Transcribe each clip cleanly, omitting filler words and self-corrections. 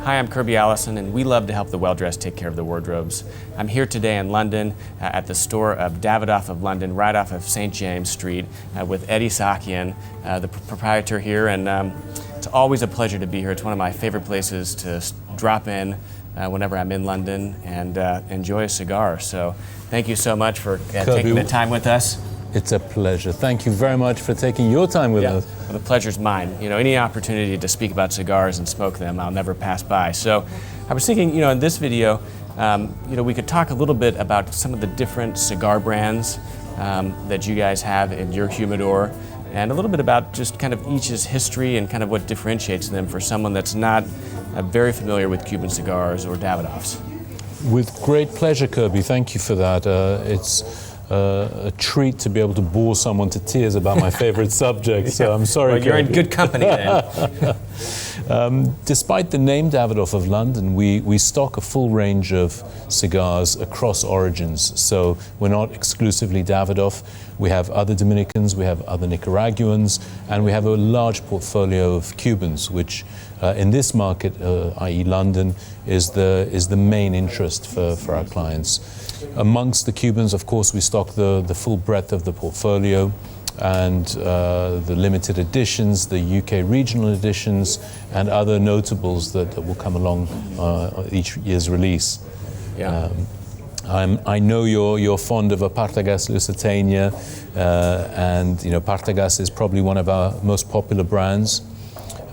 Hi, I'm Kirby Allison, and we love to help the well-dressed take care of their wardrobes. I'm here today in London at the store of Davidoff of London, right off of St. James Street, with Eddie Sahakian, the proprietor here, and it's always a pleasure to be here. It's one of my favorite places to drop in whenever I'm in London and enjoy a cigar. So thank you so much for taking the time with us. It's a pleasure. Thank you very much for taking your time with us. Well, the pleasure's mine. You know, any opportunity to speak about cigars and smoke them, I'll never pass by. So I was thinking, in this video, we could talk a little bit about some of the different cigar brands that you guys have in your humidor, and a little bit about just kind of each's history and kind of what differentiates them for someone that's not very familiar with Cuban cigars or Davidoffs. With great pleasure, Kirby. Thank you for that. It's a treat to be able to bore someone to tears about my favorite subject, so I'm sorry. Well, you're in good company then. Despite the name Davidoff of London, we stock a full range of cigars across origins. So we're not exclusively Davidoff. We have other Dominicans, we have other Nicaraguans, and we have a large portfolio of Cubans, which in this market, i.e. London, is the main interest for our clients. Amongst the Cubans, of course, we stock the full breadth of the portfolio, and the limited editions, the UK regional editions, and other notables that will come along each year's release. Yeah. I know you're fond of a Partagas Lusitania, and Partagas is probably one of our most popular brands,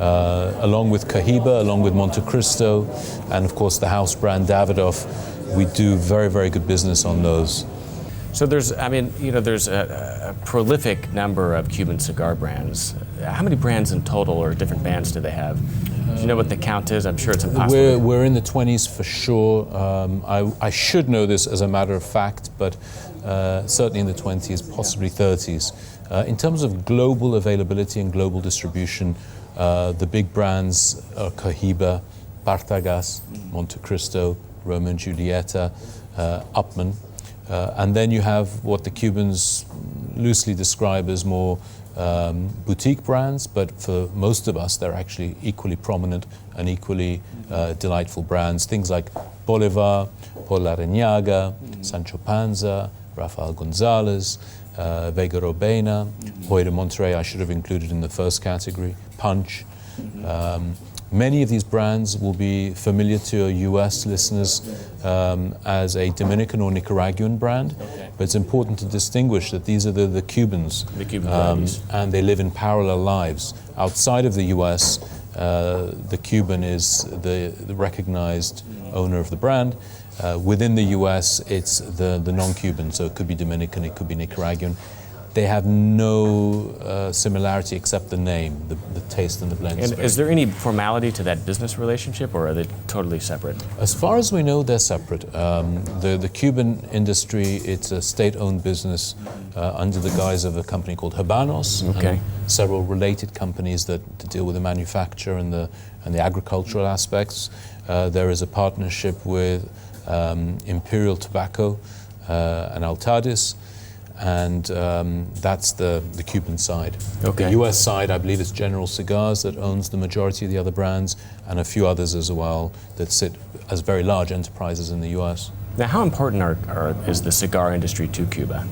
along with Cohiba, along with Monte Cristo, and of course the house brand Davidoff. We do very, very good business on those. So there's a prolific number of Cuban cigar brands. How many brands in total, or different bands, do they have? Do you know what the count is? I'm sure it's impossible. We're in the 20s for sure. I should know this as a matter of fact, but certainly in the 20s, possibly 30s. In terms of global availability and global distribution, the big brands are Cohiba, Partagas, Monte Cristo, Romeo and Julieta, Upmann. And then you have what the Cubans loosely describe as more boutique brands, but for most of us, they're actually equally prominent and equally delightful brands. Things like Bolivar, Paul Larrañaga, Sancho Panza, Rafael Gonzalez, Vega Robena, Hoy de Monterrey, I should have included in the first category, Punch. Many of these brands will be familiar to your US listeners as a Dominican or Nicaraguan brand, but it's important to distinguish that these are the Cubans. The Cuban varieties. And they live in parallel lives. Outside of the US, the Cuban is the recognized owner of the brand. Within the US, it's the non-Cuban, so it could be Dominican, it could be Nicaraguan. They have no similarity except the name, the taste and the blend. And is there any formality to that business relationship, or are they totally separate? As far as we know, they're separate. The Cuban industry, it's a state-owned business under the guise of a company called Habanos, and several related companies that deal with the manufacture and the agricultural aspects. There is a partnership with Imperial Tobacco and Altadis, and that's the Cuban side. The US side, I believe, is General Cigars that owns the majority of the other brands, and a few others as well that sit as very large enterprises in the US. Now, how important is the cigar industry to Cuba?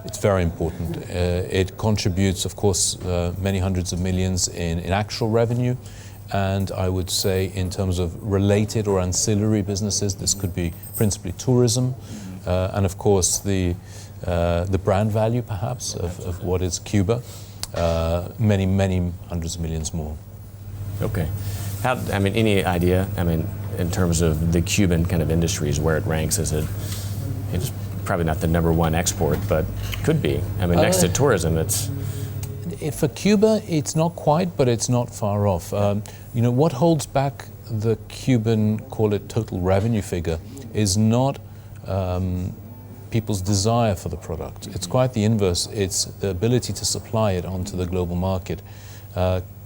It's very important. It contributes, of course, many hundreds of millions in actual revenue, and I would say in terms of related or ancillary businesses, this could be principally tourism, and of course the brand value, perhaps, of what is Cuba, many, many hundreds of millions more. Okay. Any idea, in terms of the Cuban kind of industries, where it ranks? It's probably not the number one export, but could be. Next to tourism, it's... For Cuba, it's not quite, but it's not far off. What holds back the Cuban, call it total revenue figure, is not people's desire for the product. It's quite the inverse. It's the ability to supply it onto the global market.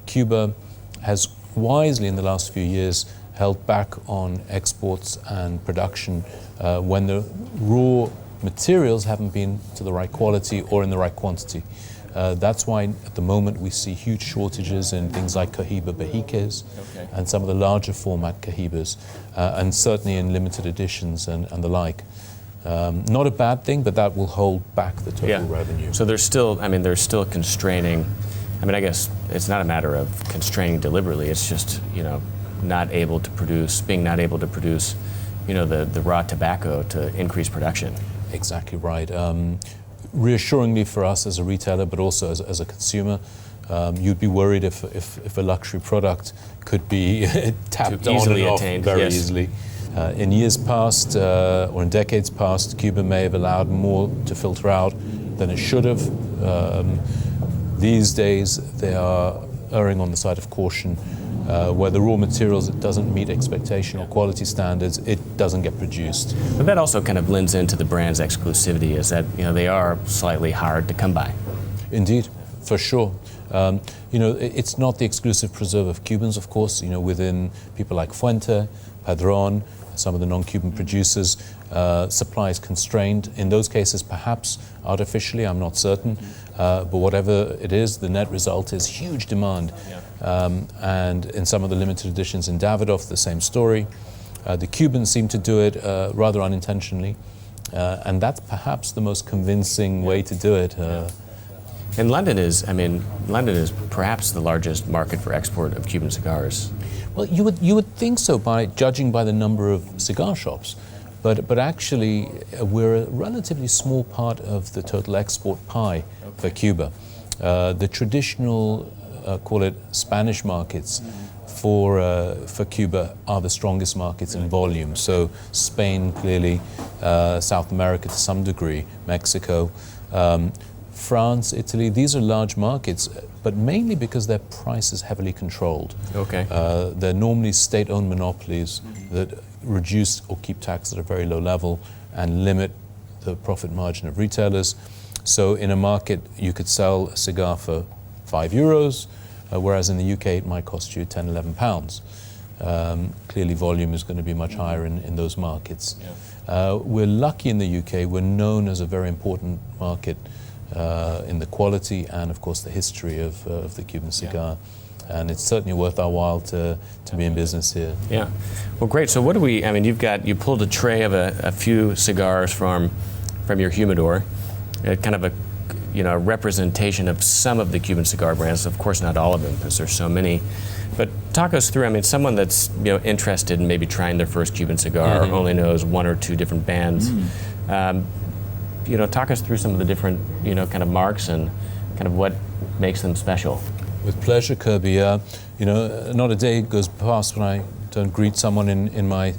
Cuba has wisely in the last few years held back on exports and production when the raw materials haven't been to the right quality or in the right quantity. That's why at the moment we see huge shortages in things like Cohiba Bejiques and some of the larger format Cohibas, and certainly in limited editions and the like. Not a bad thing, but that will hold back the total revenue. So there's still constraining. I mean, I guess it's not a matter of constraining deliberately. It's just, being not able to produce, the raw tobacco to increase production. Exactly right. Reassuringly for us as a retailer, but also as a consumer, you'd be worried if a luxury product could be tapped on and off very easily. In years past, or in decades past, Cuba may have allowed more to filter out than it should have. These days, they are erring on the side of caution. Where the raw materials, it doesn't meet expectation or quality standards, it doesn't get produced. But that also kind of lends into the brand's exclusivity, is that they are slightly hard to come by. Indeed, for sure. It's not the exclusive preserve of Cubans, of course. Within people like Fuente, Padron, some of the non-Cuban producers, supply is constrained. In those cases, perhaps artificially, I'm not certain. But whatever it is, the net result is huge demand. And in some of the limited editions in Davidoff, the same story. The Cubans seem to do it rather unintentionally. And that's perhaps the most convincing way to do it. And London is perhaps the largest market for export of Cuban cigars. Well, you would think so, judging by the number of cigar shops. But actually, we're a relatively small part of the total export pie for Cuba. The traditional, call it Spanish markets for Cuba are the strongest markets in volume. So Spain, clearly, South America to some degree, Mexico, France, Italy, these are large markets, but mainly because their price is heavily controlled. They're normally state-owned monopolies that reduce or keep tax at a very low level and limit the profit margin of retailers. So in a market, you could sell a cigar for €5, whereas in the UK it might cost you £10, £11. Clearly volume is going to be much higher in those markets. We're lucky in the UK, we're known as a very important market in the quality and of course the history of the Cuban cigar. And it's certainly worth our while to be in business here. Yeah. Well, great. So what you pulled a tray of a few cigars from your humidor, kind of a representation of some of the Cuban cigar brands. Of course, not all of them, because there's so many. But talk us through. Someone that's interested in maybe trying their first Cuban cigar only knows one or two different bands. Talk us through some of the different kind of marks and kind of what makes them special. With pleasure, Kirby. Not a day goes past when I don't greet someone in my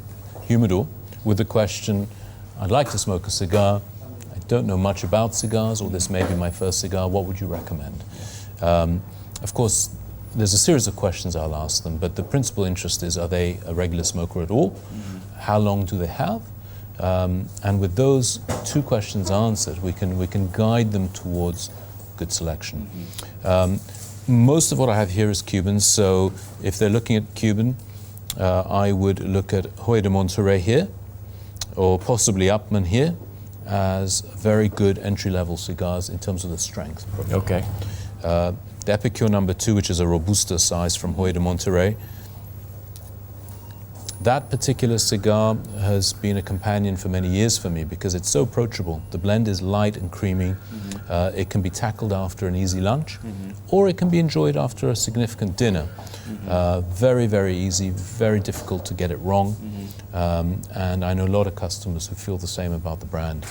humidor with the question, I'd like to smoke a cigar. I don't know much about cigars, or this may be my first cigar. What would you recommend? Of course, there's a series of questions I'll ask them, but the principal interest is, are they a regular smoker at all? How long do they have? And with those two questions answered, we can guide them towards good selection. Most of what I have here is Cuban, so if they're looking at Cuban, I would look at Hoyo de Monterrey here, or possibly Upman here, as very good entry-level cigars in terms of the strength. The Epicure number 2, which is a Robusta size from Hoyo de Monterrey. That particular cigar has been a companion for many years for me because it's so approachable. The blend is light and creamy. It can be tackled after an easy lunch, or it can be enjoyed after a significant dinner. Very, very easy, very difficult to get it wrong. And I know a lot of customers who feel the same about the brand.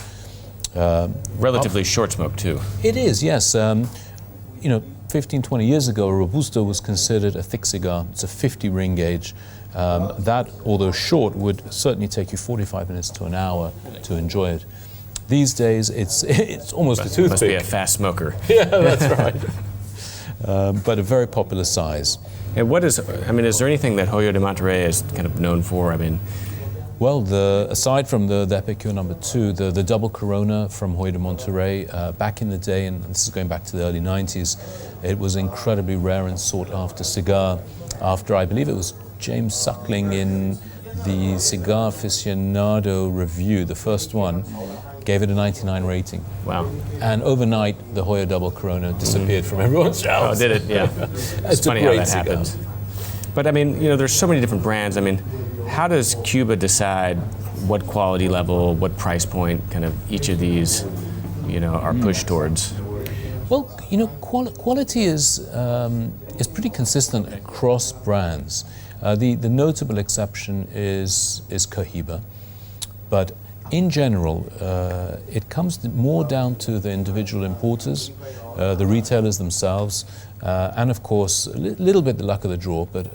Relatively short smoke too. It is, yes. 15, 20 years ago, a Robusta was considered a thick cigar. It's a 50 ring gauge. That, although short, would certainly take you 45 minutes to an hour to enjoy it. These days, it's almost a toothpick. Must be a fast smoker. Yeah, that's right. But a very popular size. And is there anything that Hoyo de Monterrey is kind of known for? Well, aside from the Epicure number 2, the double Corona from Hoyo de Monterrey, back in the day, and this is going back to the early 90s, it was incredibly rare and sought after cigar. After, I believe it was James Suckling in the Cigar Aficionado review, the first one, gave it a 99 rating. Wow. And overnight, the Hoyo Double Corona disappeared from everyone's shelves. Oh, did it? Yeah. It's funny how that cigar. happens. But I mean, there's so many different brands. I mean, how does Cuba decide what quality level, what price point kind of each of these, are pushed towards? Well, quality is pretty consistent across brands. The notable exception is Cohiba, but in general, it comes more down to the individual importers, the retailers themselves, and of course, a little bit the luck of the draw, but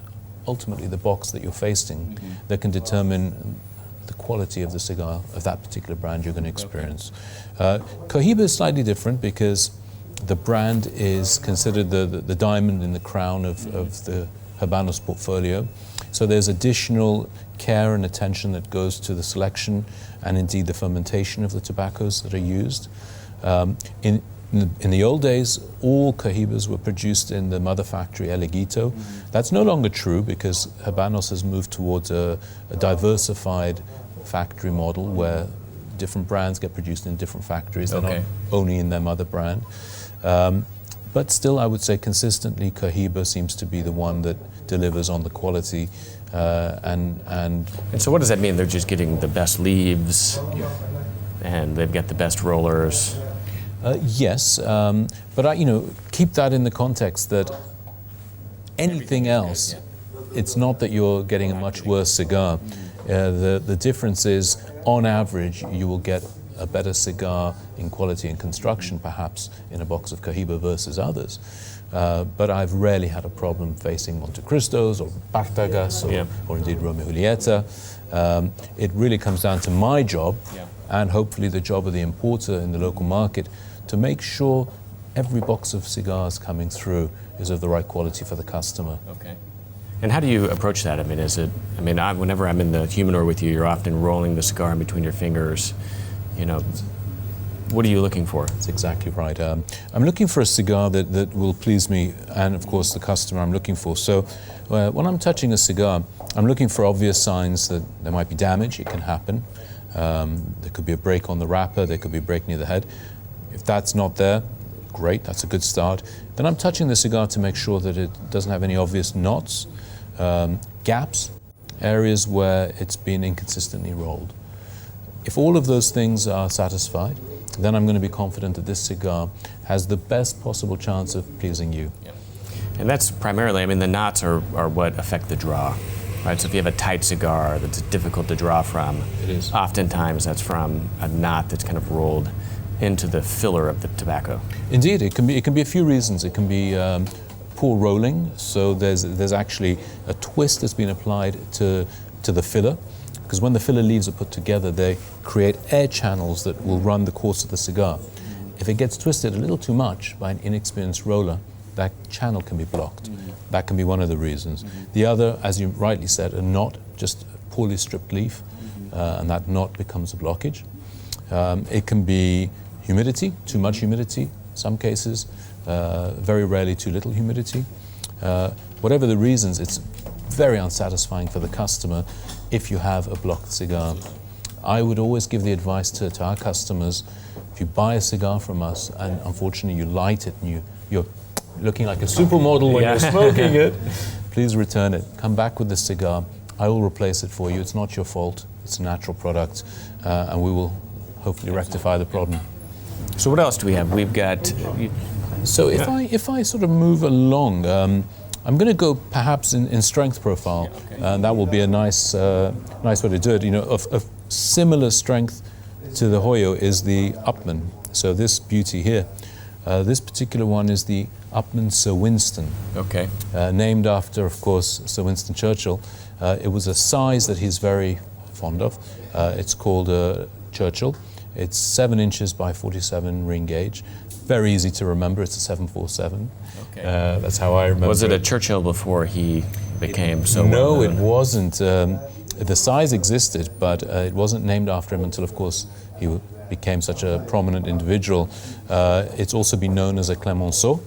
ultimately the box that you're facing that can determine the quality of the cigar of that particular brand you're going to experience. Cohiba is slightly different because the brand is considered the diamond in the crown of the Habanos portfolio. So there's additional care and attention that goes to the selection and indeed the fermentation of the tobaccos that are used. In the old days, all Cohibas were produced in the mother factory, El Higuito. That's no longer true because Habanos has moved towards a diversified factory model where different brands get produced in different factories. They're not only in their mother brand. But still, I would say consistently, Cohiba seems to be the one that delivers on the quality. And so what does that mean? They're just getting the best leaves and they've got the best rollers? Yes, but keep that in the context that anything else, it's not that you're getting a much worse cigar. The difference is, on average, you will get a better cigar in quality and construction, perhaps, in a box of Cohiba versus others. But I've rarely had a problem facing Montecristos or Partagas or indeed Romeo Julieta. It really comes down to my job and hopefully the job of the importer in the local market to make sure every box of cigars coming through is of the right quality for the customer. Okay. And how do you approach that? I mean, whenever I'm in the humidor with you, you're often rolling the cigar in between your fingers. What are you looking for? That's exactly right. I'm looking for a cigar that will please me and, of course, the customer I'm looking for. So when I'm touching a cigar, I'm looking for obvious signs that there might be damage. It can happen. There could be a break on the wrapper. There could be a break near the head. If that's not there, great. That's a good start. Then I'm touching the cigar to make sure that it doesn't have any obvious knots, gaps, areas where it's been inconsistently rolled. If all of those things are satisfied, then I'm going to be confident that this cigar has the best possible chance of pleasing you. Yeah. And that's primarily, the knots are what affect the draw, right? So if you have a tight cigar that's difficult to draw from, it is. Oftentimes that's from a knot that's kind of rolled into the filler of the tobacco. Indeed, it can be a few reasons. It can be poor rolling, so there's actually a twist that's been applied to the filler. Because when the filler leaves are put together, they create air channels that will run the course of the cigar. If it gets twisted a little too much by an inexperienced roller, that channel can be blocked. That can be one of the reasons. The other, as you rightly said, a knot, just a poorly stripped leaf, and that knot becomes a blockage. It can be humidity, too much humidity, in some cases, very rarely too little humidity. Whatever the reasons, it's very unsatisfying for the customer if you have a blocked cigar. I would always give the advice to our customers, if you buy a cigar from us and unfortunately you light it and you're looking like a supermodel when you're smoking it, please return it. Come back with the cigar. I will replace it for you. It's not your fault. It's a natural product, and we will hopefully rectify the problem. So what else do we have? We've got... So if I sort of move along, I'm going to go perhaps in strength profile, and that will be a nice way to do it. Of similar strength to the Hoyo is the Upman. So this beauty here, this particular one is the Upman Sir Winston. Okay. Named after, of course, Sir Winston Churchill. It was a size that he's very fond of. It's called Churchill. It's 7 inches by 47 ring gauge. Very easy to remember. It's a 747. Okay. That's how I remember. Was it a Churchill before he became so No, well-known? it wasn't. The size existed, but it wasn't named after him until, of course, he became such a prominent individual. It's also been known as a Clemenceau,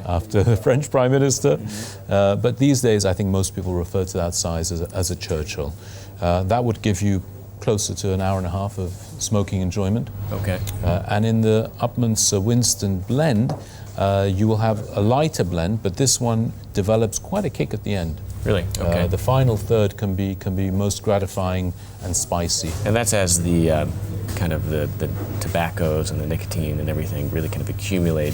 after the French Prime Minister. But these days, I think most people refer to that size as a Churchill. That would give you closer to an hour and a half of smoking enjoyment. Okay. And in the Upmann Sir Winston blend, you will have a lighter blend, but this one develops quite a kick at the end. Really? Okay. The final third can be most gratifying and spicy. And that's as the kind of the tobaccos and the nicotine and everything really kind of accumulate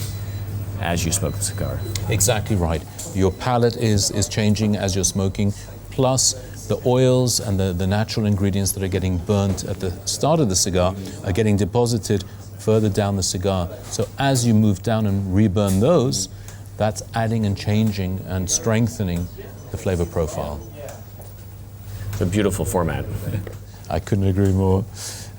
as you smoke the cigar. Exactly right. Your palate is changing as you're smoking, plus the oils and the natural ingredients that are getting burnt at the start of the cigar are getting deposited further down the cigar. So as you move down and reburn those, that's adding and changing and strengthening the flavor profile. It's a beautiful format. I couldn't agree more.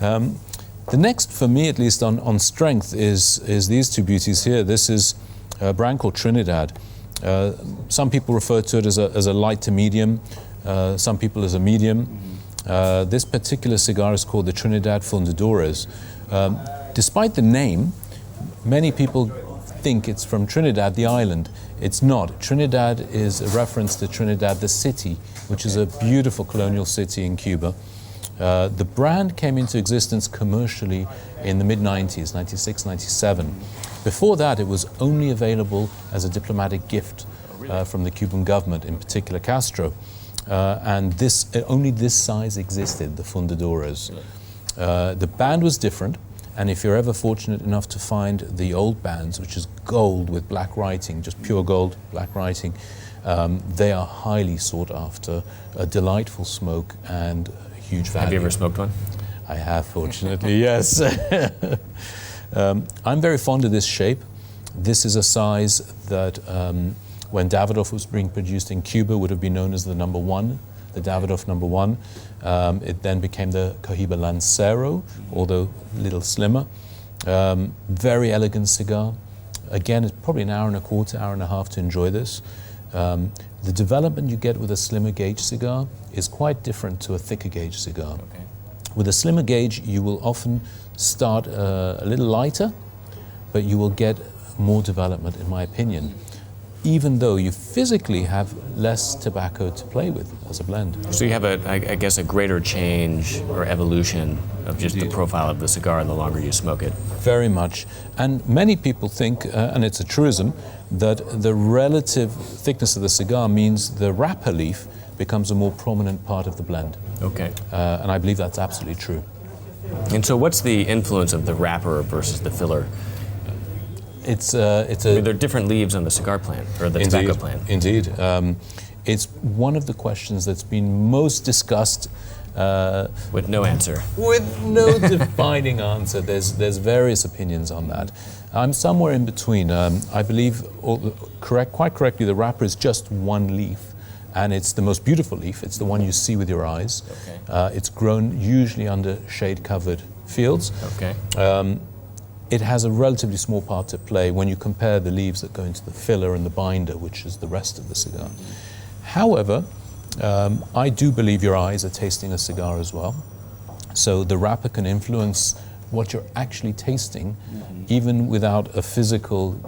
The next, for me at least, on strength is these two beauties here. This is a brand called Trinidad. Some people refer to it as a light to medium, some people as a medium. This particular cigar is called the Trinidad Fundadores. Despite the name, many people think it's from Trinidad, the island. It's not. Trinidad is a reference to Trinidad, the city, which is a beautiful colonial city in Cuba. The brand came into existence commercially in the mid-90s, 96, 97. Before that, it was only available as a diplomatic gift from the Cuban government, in particular Castro. And only this size existed, the Fundadores. The band was different, and if you're ever fortunate enough to find the old bands, which is gold with black writing, just pure gold, black writing, they are highly sought after, a delightful smoke and huge value. Have you ever smoked one? I have, fortunately, yes. I'm very fond of this shape. This is a size that when Davidoff was being produced in Cuba would have been known as the number one, the Davidoff number one. It then became the Cohiba Lancero, although a little slimmer. Very elegant cigar. Again, it's probably an hour and a quarter, hour and a half to enjoy this. The development you get with a slimmer gauge cigar is quite different to a thicker gauge cigar. Okay. With a slimmer gauge, you will often start a little lighter, but you will get more development, in my opinion, even though you physically have less tobacco to play with as a blend. So you have, I guess, a greater change or evolution of just the profile of the cigar the longer you smoke it. Very much. And many people think, and it's a truism, that the relative thickness of the cigar means the wrapper leaf becomes a more prominent part of the blend. Okay. And I believe that's absolutely true. And so what's the influence of the wrapper versus the filler? I mean, there are different leaves on the cigar plant, or the tobacco plant. Indeed. It's one of the questions that's been most discussed. With no answer. With no defining answer. There's various opinions on that. I'm somewhere in between. I believe, quite correctly, the wrapper is just one leaf, and it's the most beautiful leaf. It's the one you see with your eyes. Okay. It's grown usually under shade-covered fields. Okay. It has a relatively small part to play when you compare the leaves that go into the filler and the binder, which is the rest of the cigar. However, I do believe your eyes are tasting a cigar as well. So the wrapper can influence what you're actually tasting, even without a physical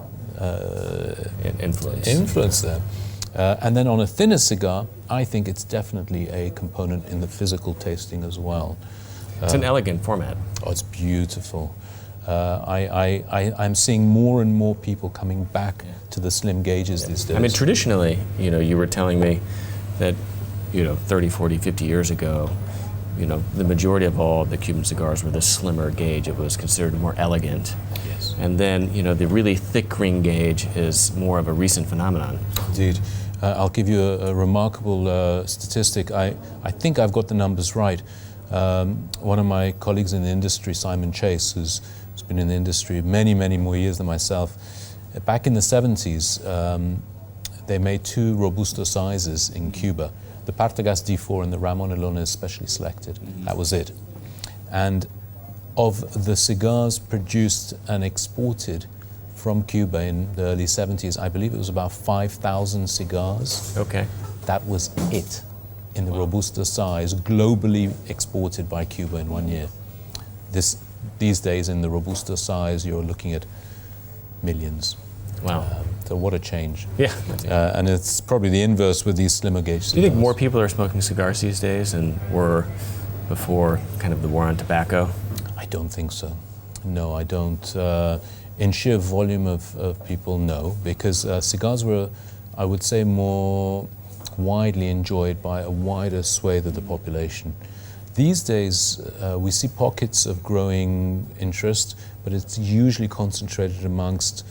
influence there. And then on a thinner cigar, I think it's definitely a component in the physical tasting as well. It's an elegant format. Oh, it's beautiful. I'm seeing more and more people coming back to the slim gauges these days. I mean, traditionally, you were telling me that, 30, 40, 50 years ago, the majority of all the Cuban cigars were the slimmer gauge. It was considered more elegant. Yes. And then, the really thick green gauge is more of a recent phenomenon. Indeed. I'll give you a remarkable statistic. I think I've got the numbers right. One of my colleagues in the industry, Simon Chase, who's been in the industry many, many more years than myself, back in the 70s, they made two Robusto sizes in Cuba, the Partagas D4 and the Ramon Elones Specially Selected. That was it. And of the cigars produced and exported from Cuba in the early 70s, I believe it was about 5,000 cigars. Okay. That was it in the Robusto size, globally exported by Cuba in 1 year. These days, in the Robusto size, you're looking at millions. Wow. So what a change. Yeah. And it's probably the inverse with these slimmer gauge cigars. Do you think more people are smoking cigars these days and were before kind of the war on tobacco? I don't think so. No, I don't. In sheer volume of people, no, because cigars were, I would say, more widely enjoyed by a wider swathe of the population. These days, we see pockets of growing interest, but it's usually concentrated amongst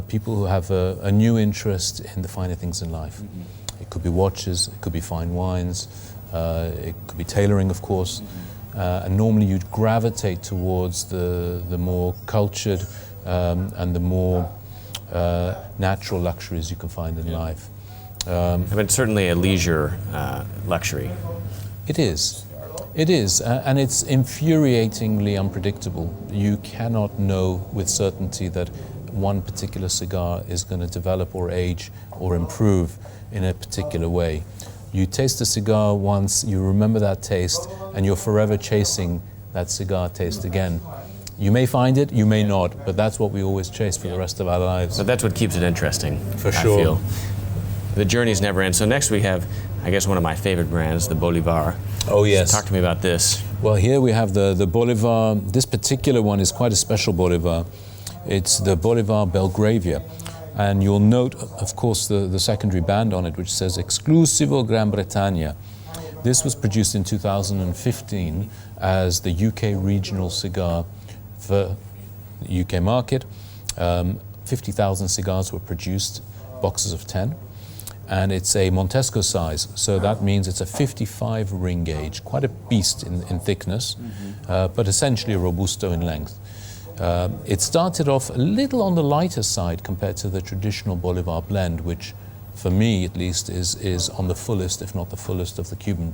people who have a new interest in the finer things in life. Mm-hmm. It could be watches, it could be fine wines, it could be tailoring, of course. Mm-hmm. And normally you'd gravitate towards the more cultured and the more natural luxuries you can find in life. I mean, it's certainly a leisure luxury. It is. It is, and it's infuriatingly unpredictable. You cannot know with certainty that one particular cigar is going to develop or age or improve in a particular way. You taste a cigar once, you remember that taste, and you're forever chasing that cigar taste again. You may find it, you may not, but that's what we always chase for the rest of our lives. So that's what keeps it interesting, for sure. I feel. The journeys never end. So next we have, I guess, one of my favorite brands, the Bolivar. Oh, yes. So talk to me about this. Well, here we have the Bolivar. This particular one is quite a special Bolivar. It's the Bolivar Belgravia. And you'll note, of course, the secondary band on it, which says Exclusivo Gran Bretagna. This was produced in 2015 as the UK regional cigar for the UK market. 50,000 cigars were produced, boxes of 10. And it's a Montesco size, so that means it's a 55 ring gauge, quite a beast in thickness, but essentially a Robusto in length. It started off a little on the lighter side compared to the traditional Bolivar blend, which, for me at least, is on the fullest, if not the fullest, of the Cuban.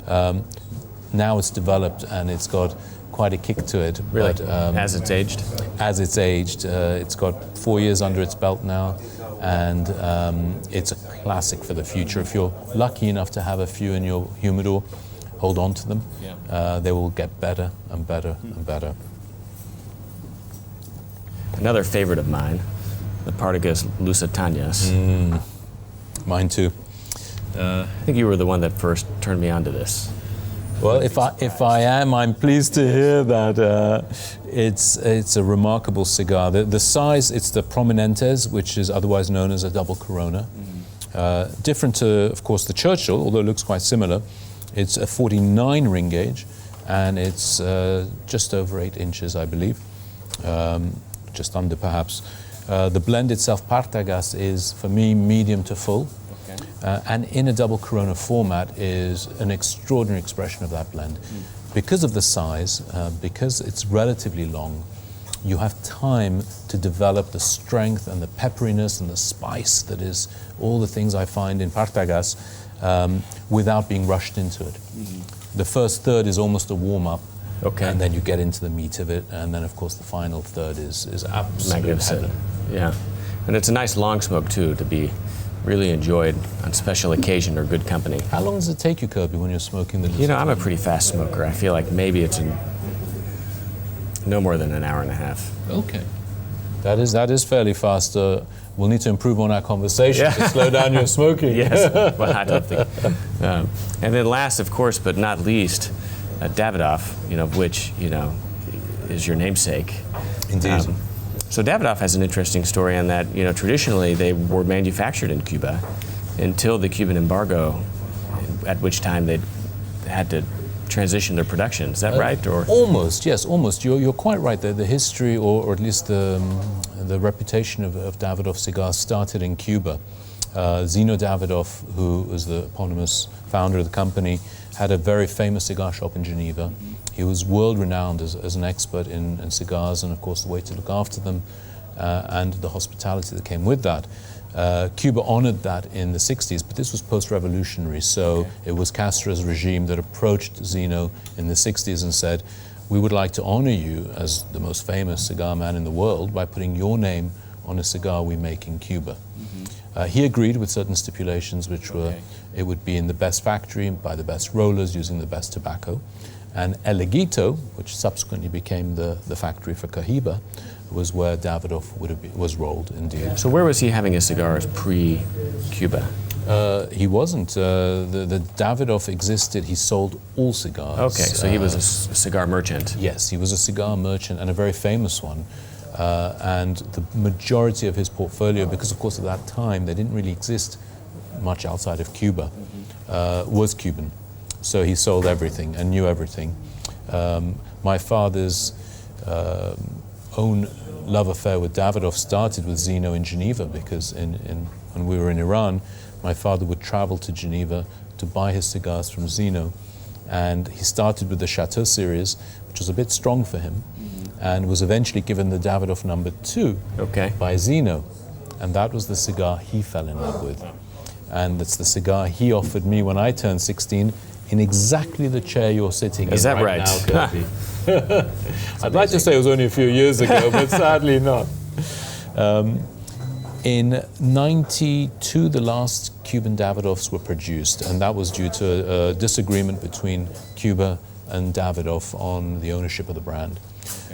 Now it's developed and it's got quite a kick to it. Really? But, as it's aged? As it's aged. It's got 4 years under its belt now. And it's a classic for the future. If you're lucky enough to have a few in your humidor, hold on to them. Yeah. They will get better and better and better. Another favorite of mine, the Partagas Lusitanas. Mine too. I think you were the one that first turned me on to this. Well, if I am, I'm pleased to hear that. It's a remarkable cigar. The size, it's the Prominentes, which is otherwise known as a double Corona. Different to, of course, the Churchill, although it looks quite similar. It's a 49 ring gauge, and it's just over 8 inches, I believe. Just under, perhaps. The blend itself, Partagas, is, for me, medium to full. And in a double Corona format is an extraordinary expression of that blend. Because of the size, because it's relatively long, you have time to develop the strength and the pepperiness and the spice that is all the things I find in Partagas without being rushed into it. The first third is almost a warm-up, and then you get into the meat of it, and then of course the final third is absolute magnificent. heaven. Yeah, and it's a nice long smoke too, to be really enjoyed on special occasion or good company. How long does it take you, Kirby, when you're smoking the You know, I'm a pretty fast smoker. I feel like maybe it's no more than an hour and a half. Okay. That is fairly fast. We'll need to improve on our conversation to slow down your smoking. Yes, well, I don't think. And then last, of course, but not least, Davidoff, which, is your namesake. Indeed. So Davidoff has an interesting story on that. Traditionally they were manufactured in Cuba until the Cuban embargo, at which time they had to transition their production. Is that right? Or almost, yes, almost. You're quite right there. The history, or at least the reputation of Davidoff cigars started in Cuba. Zino Davidoff, who was the eponymous founder of the company, had a very famous cigar shop in Geneva. He was world-renowned as an expert in cigars, and of course the way to look after them and the hospitality that came with that. Cuba honored that in the 60s, but this was post-revolutionary, so it was Castro's regime that approached Zino in the 60s and said, we would like to honor you as the most famous cigar man in the world by putting your name on a cigar we make in Cuba. He agreed with certain stipulations, which were it would be in the best factory, by the best rollers, using the best tobacco. And El Eguito, which subsequently became the factory for Cohiba, was where Davidoff was rolled, indeed. So where was he having his cigars pre-Cuba? He wasn't. The Davidoff existed. He sold all cigars. Okay, so he was a cigar merchant. Yes, he was a cigar merchant and a very famous one. And the majority of his portfolio, because of course at that time they didn't really exist much outside of Cuba, was Cuban. So he sold everything and knew everything. My father's own love affair with Davidoff started with Zino in Geneva, because when we were in Iran, my father would travel to Geneva to buy his cigars from Zino. And he started with the Chateau series, which was a bit strong for him, and was eventually given the Davidoff number 2 by Zino. And that was the cigar he fell in love with. And it's the cigar he offered me when I turned 16 in exactly the chair you're sitting in right now, Kirby. I'd like to say it was only a few years ago, but sadly not. In '92, the last Cuban Davidoffs were produced, and that was due to a disagreement between Cuba and Davidoff on the ownership of the brand.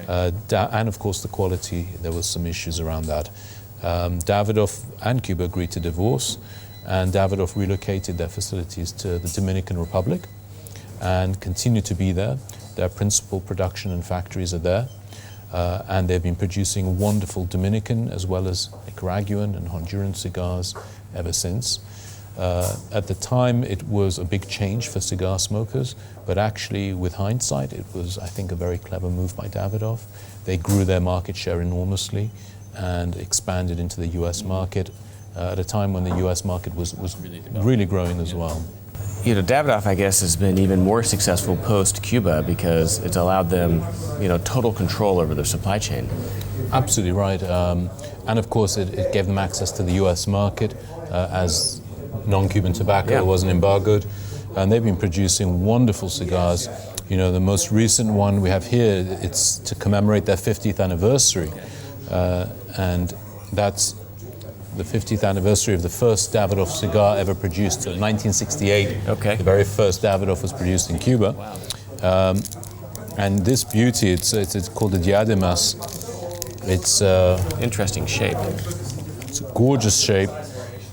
And of course the quality, there was some issues around that. Davidoff and Cuba agreed to divorce, and Davidoff relocated their facilities to the Dominican Republic and continue to be there. Their principal production and factories are there, and they've been producing wonderful Dominican as well as Nicaraguan and Honduran cigars ever since. At the time, it was a big change for cigar smokers, but actually, with hindsight, it was, I think, a very clever move by Davidoff. They grew their market share enormously and expanded into the US market at a time when the US market was really growing as well. You know, Davidoff, I guess, has been even more successful post-Cuba because it's allowed them, you know, total control over their supply chain. Absolutely right. And of course, it gave them access to the US market as non-Cuban tobacco wasn't embargoed. And they've been producing wonderful cigars. You know, the most recent one we have here, it's to commemorate their 50th anniversary. And that's the 50th anniversary of the first Davidoff cigar ever produced, so 1968. Okay. The very first Davidoff was produced in Cuba. And this beauty, it's called the Diademas. It's interesting shape. It's a gorgeous shape.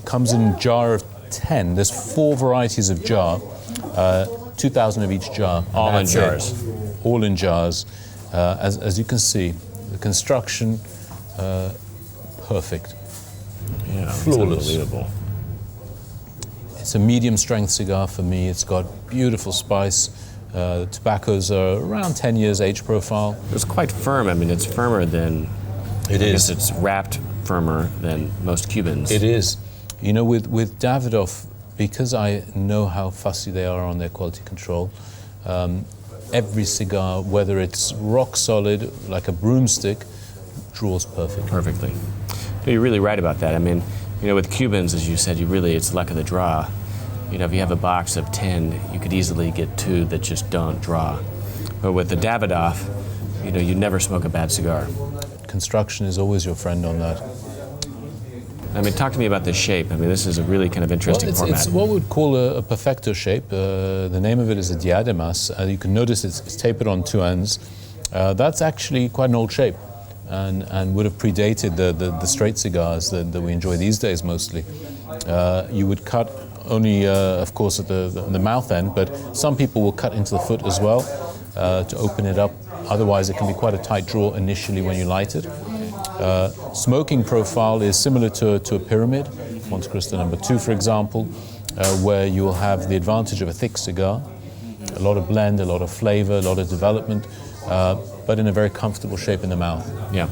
Comes in a jar of 10. There's 4 varieties of jar, 2,000 of each jar. All in jars. All in jars. As you can see, the construction, perfect. Yeah, flawless. It's unbelievable. It's a medium strength cigar for me. It's got beautiful spice. The tobaccos are around 10 years age profile. It's quite firm. I mean, it's firmer than... It I is. guess it's wrapped firmer than most Cubans. It is. You know, with Davidoff, because I know how fussy they are on their quality control, every cigar, whether it's rock solid, like a broomstick, draws perfectly. Perfectly. You're really right about that. I mean, you know, with Cubans, as you said, it's luck of the draw. You know, if you have a box of 10, you could easily get 2 that just don't draw. But with the Davidoff, you know, you never smoke a bad cigar. Construction is always your friend on that. I mean, talk to me about this shape. I mean, this is a really kind of interesting format. It's what we'd call a perfecto shape. The name of it is a Diademas. You can notice it's tapered on 2 ends. That's actually quite an old shape. And would have predated the straight cigars that we enjoy these days mostly. You would cut only, of course, at the mouth end, but some people will cut into the foot as well to open it up. Otherwise, it can be quite a tight draw initially when you light it. Smoking profile is similar to a pyramid, Monte Cristo number 2, for example, where you will have the advantage of a thick cigar, a lot of blend, a lot of flavor, a lot of development, but in a very comfortable shape in the mouth. Yeah,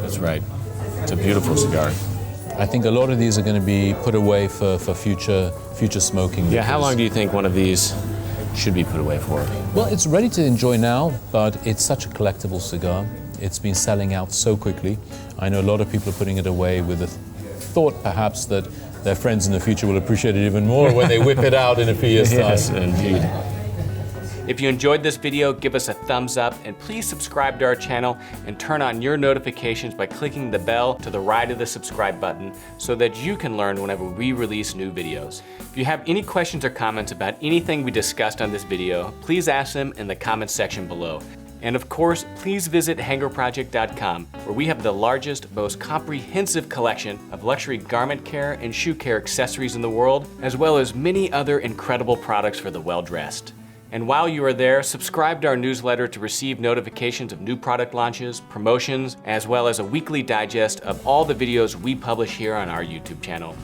that's right. It's a beautiful cigar. I think a lot of these are going to be put away for future smoking. Yeah, how long do you think one of these should be put away for? Well, it's ready to enjoy now, but it's such a collectible cigar. It's been selling out so quickly. I know a lot of people are putting it away with the thought perhaps that their friends in the future will appreciate it even more when they whip it out in a few years' time. Yes, indeed. If you enjoyed this video, give us a thumbs up and please subscribe to our channel and turn on your notifications by clicking the bell to the right of the subscribe button so that you can learn whenever we release new videos. If you have any questions or comments about anything we discussed on this video, please ask them in the comments section below. And of course, please visit hangerproject.com, where we have the largest, most comprehensive collection of luxury garment care and shoe care accessories in the world, as well as many other incredible products for the well-dressed. And while you are there, subscribe to our newsletter to receive notifications of new product launches, promotions, as well as a weekly digest of all the videos we publish here on our YouTube channel.